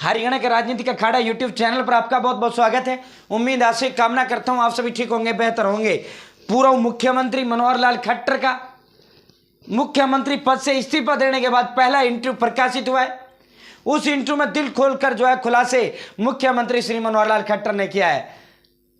हरियाणा के राजनीति का अखाड़ा यूट्यूब चैनल पर आपका बहुत बहुत स्वागत है। उम्मीद आशा कामना करता हूं आप सभी ठीक होंगे, बेहतर होंगे। पूर्व मुख्यमंत्री मनोहर लाल खट्टर का मुख्यमंत्री पद से इस्तीफा देने के बाद पहला इंटरव्यू प्रकाशित हुआ है। उस इंटरव्यू में दिल खोलकर जो है खुलासे मुख्यमंत्री श्री मनोहर लाल खट्टर ने किया है।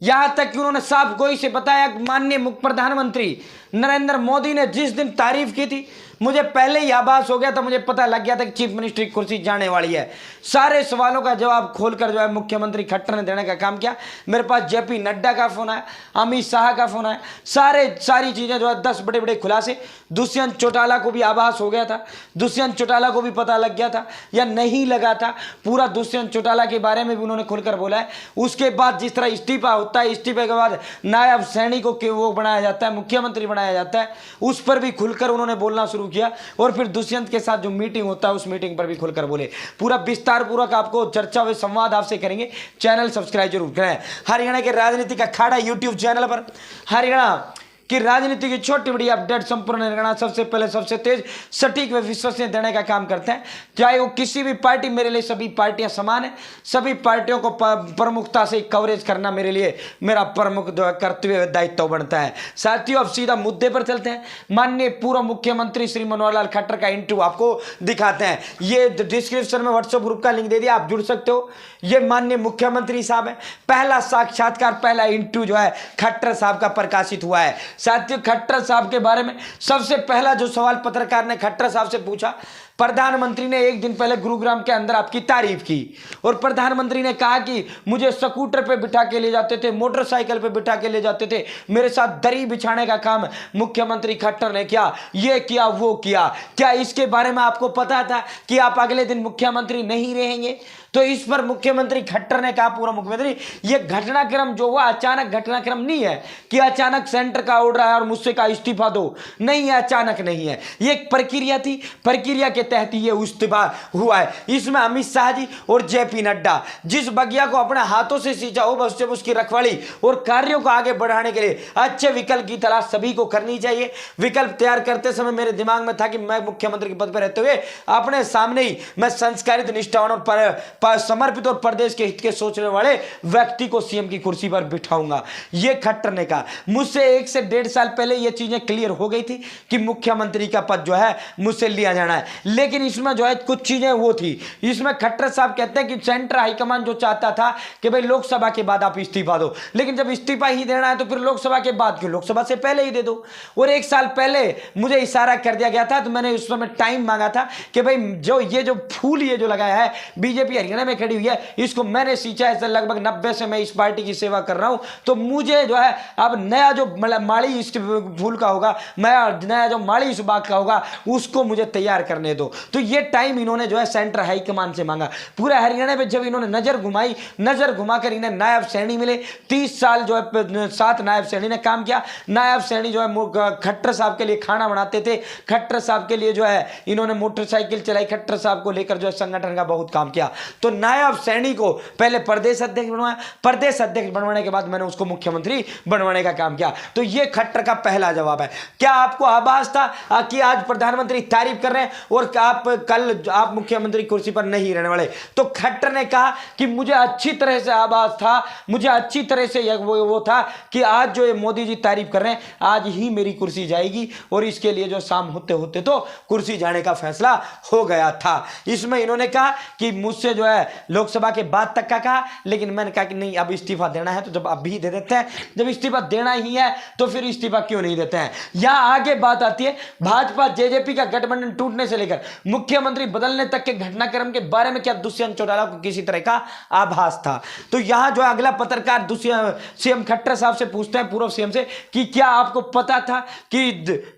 यहां तक कि उन्होंने साफ गोई से बताया, माननीय प्रधानमंत्री नरेंद्र मोदी ने जिस दिन तारीफ की थी, मुझे पहले ही आभास हो गया था, मुझे पता लग गया था कि चीफ मिनिस्टर की कुर्सी जाने वाली है। सारे सवालों का जवाब खोलकर जो है मुख्यमंत्री खट्टर ने देने का काम किया। मेरे पास जेपी नड्डा का फोन आया, अमित शाह का फोन आया, सारी चीजें जो है 10 बड़े बड़े खुलासे। दुष्यंत चौटाला को भी आभास हो गया था, दुष्यंत चौटाला को भी पता लग गया था या नहीं लगा था, पूरा दुष्यंत चौटाला के बारे में भी उन्होंने खुलकर बोला है। उसके बाद जिस तरह इस्तीफा होता है, इस्तीफे के बाद नायब सैनी को वो बनाया जाता है, मुख्यमंत्री बनाया जाता है, उस पर भी खुलकर उन्होंने बोलना शुरू किया। और फिर दुष्यंत के साथ जो मीटिंग होता है, उस मीटिंग पर भी खुलकर बोले। पूरा विस्तार पूर्वक आपको चर्चा व संवाद आपसे करेंगे। चैनल सब्सक्राइब जरूर करें। हरियाणा के राजनीति का अखाड़ा यूट्यूब चैनल पर हरियाणा कि राजनीति की छोटी बड़ी अपडेट संपूर्ण हरियाणा सबसे पहले, सबसे तेज, सटीक व विश्वसनीय देने का काम करते हैं। चाहे वो किसी भी पार्टी, मेरे लिए सभी पार्टियां समान है। सभी पार्टियों को प्रमुखता से कवरेज करना मेरे लिए मेरा प्रमुख कर्तव्य दायित्व बनता है। साथियों, अब सीधा मुद्दे पर चलते हैं। माननीय पूर्व मुख्यमंत्री श्री मनोहर लाल खट्टर का इंटरव्यू आपको दिखाते हैं। ये डिस्क्रिप्शन में व्हाट्सएप ग्रुप का लिंक दे दिया, आप जुड़ सकते हो। ये माननीय मुख्यमंत्री साहब है, पहला साक्षात्कार, पहला इंटरव्यू जो है खट्टर साहब का प्रकाशित हुआ है। साथियों, खट्टर साहब के बारे में सबसे पहला जो सवाल पत्रकार ने खट्टर साहब से पूछा, प्रधानमंत्री ने एक दिन पहले गुरुग्राम के अंदर आपकी तारीफ की और प्रधानमंत्री ने कहा कि मुझे स्कूटर पे बिठा के ले जाते थे, मोटरसाइकिल पे बिठा के ले जाते थे, मेरे साथ दरी बिछाने का काम मुख्यमंत्री खट्टर ने किया, ये किया वो किया। क्या इसके बारे में आपको पता था कि आप अगले दिन मुख्यमंत्री नहीं रहेंगे? तो इस पर मुख्यमंत्री खट्टर ने कहा, पूर्व मुख्यमंत्री, ये घटनाक्रम जो हुआ अचानक घटनाक्रम नहीं है कि अचानक सेंटर का ऑर्डर आया और मुझसे कहा इस्तीफा दो, नहीं है, अचानक नहीं है। ये एक प्रक्रिया थी, प्रक्रिया के तहत ये इस्तीफा हुआ है। इसमें अमित शाह जी और जेपी नड्डा जिस बगिया को अपने हाथों से सींचा हो, बस उसकी रखवाली और कार्यों को आगे बढ़ाने के लिए अच्छे विकल्प की तलाश सभी को करनी चाहिए। विकल्प तैयार करते समय मेरे दिमाग में था कि मैं मुख्यमंत्री के पद पर रहते हुए अपने सामने ही मैं संस्कारित, निष्ठावान और समर्पित और प्रदेश के हित के सोचने वाले व्यक्ति को सीएम की कुर्सी पर बिठाऊंगा, ये खट्टर ने कहा। मुझसे 1 से 1.5 साल पहले ये चीजें क्लियर हो गई थी कि मुख्यमंत्री का पद जो है मुझसे लिया जाना है, लेकिन इसमें जो है कुछ चीजें वो थी। इसमें खट्टर साहब कहते हैं कि सेंट्रल हाईकमान जो चाहता था कि भाई लोकसभा के बाद आप इस्तीफा दो, लेकिन जब इस्तीफा ही देना है तो फिर लोकसभा के बाद क्यों, लोकसभा से पहले ही दे दो। और 1 साल पहले मुझे इशारा कर दिया गया था, तो मैंने उस समय टाइम मांगा था कि भाई जो फूल ये जो लगाया है बीजेपी हरियाणा में खड़ी हुई है, इसको मैंने सींचा है। लगभग 90 से मैं इस पार्टी की सेवा कर रहा हूं, तो मुझे जो है अब नया जो माली इस फूल का होगा, नया जो माली इस बाग का होगा, उसको मुझे तैयार करने दो। तो ये टाइम इन्होंने जो है सेंट्रल हाईकमान से मांगा। पूरे हरियाणा में जब इन्होंने नजर घुमाकर इन्हें नायब सैनी मिले, 30 साल जो है 7 नायब सैनी ने काम किया। नायब सैनी जो है खट्टर साहब के लिए खाना बनाते थे, खट्टर साहब के लिए जो है इन्होंने मोटरसाइकिल चलाई, खट्टर साहब को लेकर जो है संगठन का बहुत काम किया। तो नायब सैनी को पहले प्रदेश अध्यक्ष बनवाया, प्रदेश अध्यक्ष बनवाने के बाद मैंने उसको मुख्यमंत्री बनवाने का काम किया। तो ये खट्टर का पहला जवाब है। क्या आपको आभास था कि आज प्रधानमंत्री तारीफ कर रहे हैं और कल आप मुख्यमंत्री कुर्सी पर नहीं रहने वाले? तो खट्टर ने कहा कि मुझे अच्छी तरह से आभास था, मुझे अच्छी तरह से वो था कि आज जो ये मोदी जी तारीफ कर रहे हैं, आज ही मेरी कुर्सी जाएगी और इसके लिए जो शाम होते होते तो कुर्सी जाने का फैसला हो गया था। इसमें इन्होंने कहा कि मुझसे जो है लोकसभा के बाद तक का कहा, लेकिन मैंने कहा कि नहीं, अब इस्तीफा देना है तो जब अभी दे देते हैं, जब इस्तीफा देना ही है तो फिर इस्तीफा क्यों नहीं देते हैं। यहां आगे बात आती है भाजपा जेजेपी का गठबंधन टूटने से लेकर मुख्यमंत्री बदलने तक के घटनाक्रम के बारे में क्या दुष्यंत चौटाला को किसी तरह का आभास था? तो यहां जो अगला पत्रकार सीएम खट्टर साहब से पूछते हैं, पूर्व सीएम से, कि क्या आपको पता था कि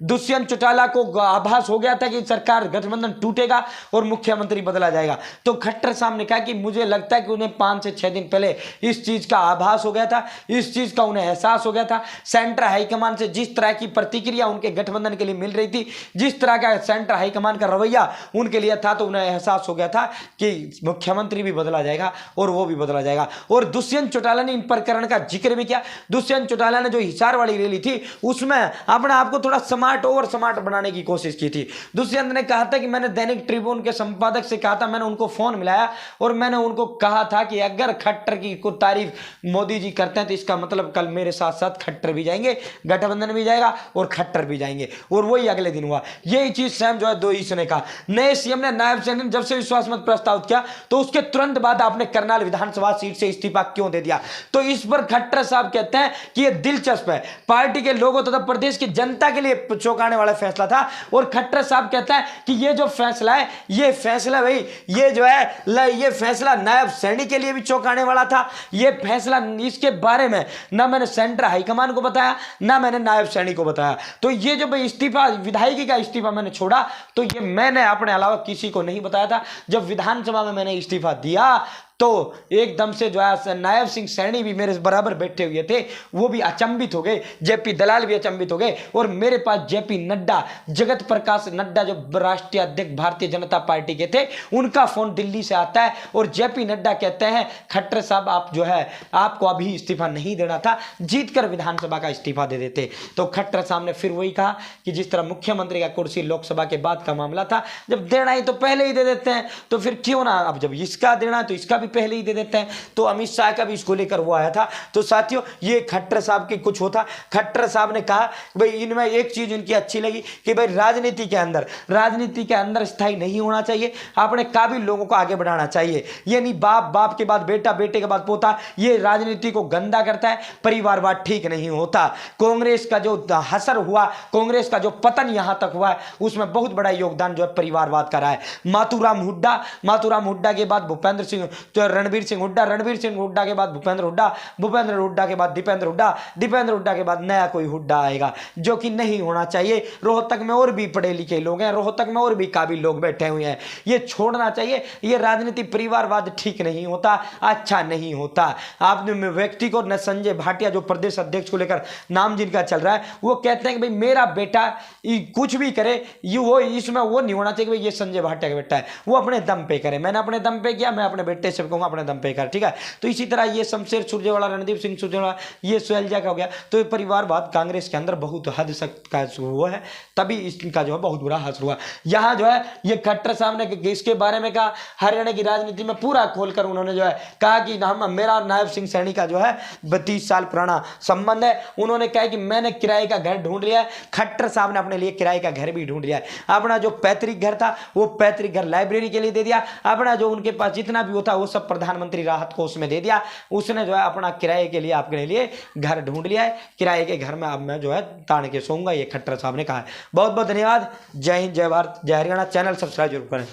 दुष्यंत चौटाला को आभास हो गया था कि सरकार गठबंधन टूटेगा और मुख्यमंत्री बदला जाएगा? तो खट्टर साहब ने कहा कि मुझे लगता है कि उन्हें 5 से 6 दिन पहले इस चीज का आभास हो गया था, इस चीज का उन्हें एहसास हो गया था। सेंट्रल हाईकमान से जिस तरह की प्रतिक्रिया उनके गठबंधन के लिए मिल रही थी, जिस तरह का सेंट्रल हाईकमान का रवैया भैया उनके लिए था, तो उन्हें एहसास हो गया था कि मुख्यमंत्री भी बदला जाएगा और वो भी बदला जाएगा। और दुष्यंत चौटाला ने इन प्रकरण का जिक्र भी किया। दुष्यंत चौटाला ने जो हिसार वाली रैली थी उसमें अपने आप को थोड़ा स्मार्ट और स्मार्ट बनाने की कोशिश की थी। दुष्यंत ने कहा था कि मैंने दैनिक ट्रिब्यून के संपादक से कहा था, मैंने उनको फोन मिलाया और मैंने उनको कहा था कि अगर खट्टर की को तारीफ मोदी जी करते हैं तो इसका मतलब कल मेरे साथ साथ खट्टर भी जाएंगे, गठबंधन भी जाएगा और खट्टर भी जाएंगे। और वही अगले दिन हुआ। यही चीज स्वयं जो है दोईस ने कहा। नए सीएम ने नायब सैनी ने जब से विश्वास मत प्रस्ताव किया तो उसके तुरंत बाद आपने करनाल विधानसभा सीट से इस्तीफा क्यों दे दिया? तो इस पर खट्टर साहब कहते हैं कि यह दिलचस्प है, पार्टी के लोगों तथा प्रदेश की जनता के लिए चौंकाने वाला फैसला था। और खट्टर साहब कहता है कि ये जो फैसला है, ये फैसला भाई ये जो है ये फैसला नायब सैनी के लिए भी चौंकाने वाला था। ये फैसला इसके बारे में ना मैंने सेंटर हाईकमान को बताया ना मैंने नायब सैनी को बताया। तो ये जो भाई इस्तीफा, विधायकी का इस्तीफा मैंने छोड़ा तो ये मैंने अपने अलावा किसी को नहीं बताया था। जब विधानसभा में मैंने इस्तीफा दिया तो एकदम से जो है नायब सिंह सैनी भी मेरे बराबर बैठे हुए थे, वो भी अचंभित हो गए, जेपी दलाल भी अचंभित हो गए। और मेरे पास जेपी नड्डा, जगत प्रकाश नड्डा जो राष्ट्रीय अध्यक्ष भारतीय जनता पार्टी के थे, उनका फोन दिल्ली से आता है और जेपी नड्डा कहते हैं खट्टर साहब आप जो है आपको अभी इस्तीफा नहीं देना था, जीतकर विधानसभा का इस्तीफा दे देते। तो खट्टर साहब ने फिर वही कहा कि जिस तरह मुख्यमंत्री का कुर्सी लोकसभा के बाद का मामला था, जब देना ही तो पहले ही दे देते हैं, तो फिर क्यों ना अब जब इसका देना है तो इसका भी पहले ही दे देते हैं। तो अमित शाह का भी इसको लेकर वो आया था। तो साथियों ये खट्टर साहब की कुछ होता। खट्टर साहब ने कहा भाई इनमें एक चीज इनकी अच्छी लगी कि भाई राजनीति के अंदर स्थायी नहीं होना चाहिए, अपने काबिल लोगों को आगे बढ़ाना चाहिए। ये नहीं बाप के बाद बेटा, बेटे के बाद पोता, ये राजनीति को गंदा करता है, परिवारवाद ठीक नहीं होता। कांग्रेस का जो हसर हुआ, कांग्रेस का जो पतन यहां तक हुआ है, उसमें बहुत बड़ा योगदान जो है परिवारवाद का रहा है। माथुराम हुड्डा के बाद भूपेंद्र सिंह, रणबीर सिंह हुड्डा के बाद भूपेंद्र हुड्डा के बाद दीपेंद्र हुड्डा के बाद नया कोई हुड्डा आएगा, जो कि नहीं होना चाहिए। रोहतक में और भी पढ़े लिखे लोग हैं, रोहतक में और भी काबिल लोग बैठे हुए हैं, ये छोड़ना चाहिए। ये राजनीति परिवारवाद ठीक नहीं होता, अच्छा नहीं होता। आपने व्यक्ति को न संजय भाटिया जो प्रदेश अध्यक्ष को लेकर नाम जिनका चल रहा है, वो कहते हैं कि भाई मेरा बेटा कुछ भी करे, ये वो इसमें वो नहीं होना चाहिए कि भाई ये संजय भाटिया का बेटा है, वो अपने दम पे करे। मैंने अपने दम पे किया, मैं अपने बेटे से कहूंगा अपने दम पे कर, ठीक है। तो इसी तरह ये शमशेर सुरजेवाला, रणदीप सिंह सुरजेवाला, ये सुहेलजा का हो गया। तो ये परिवारवाद कांग्रेस के अंदर बहुत हद तक का हुआ है, तभी इसका जो है बहुत बुरा असर हुआ। यहाँ जो है ये खट्टर साहब ने इसके बारे में कहा, हरियाणा की राजनीति में पूरा खोलकर उन्होंने जो है कहा कि हम मेरा नायब सिंह सैनी का जो है 32 साल पुराना संबंध है। उन्होंने कहा कि मैंने किराए का घर ढूंढ लिया है। खट्टर साहब ने अपने लिए किराए का घर भी ढूंढ लिया है। अपना जो पैतृक घर था वो पैतृक घर लाइब्रेरी के लिए दे दिया, अपना जो उनके पास जितना भी होता वो सब प्रधानमंत्री राहत कोष में दे दिया। उसने जो है अपना किराए के लिए अपने लिए घर ढूंढ लिया है। किराए के घर में अब मैं जो है तान के सोऊंगा, ये खट्टर साहब ने कहा है। बहुत बहुत धन्यवाद। जय हिंद, जय भारत, जय हरियाणा। चैनल सब्सक्राइब जरूर करें।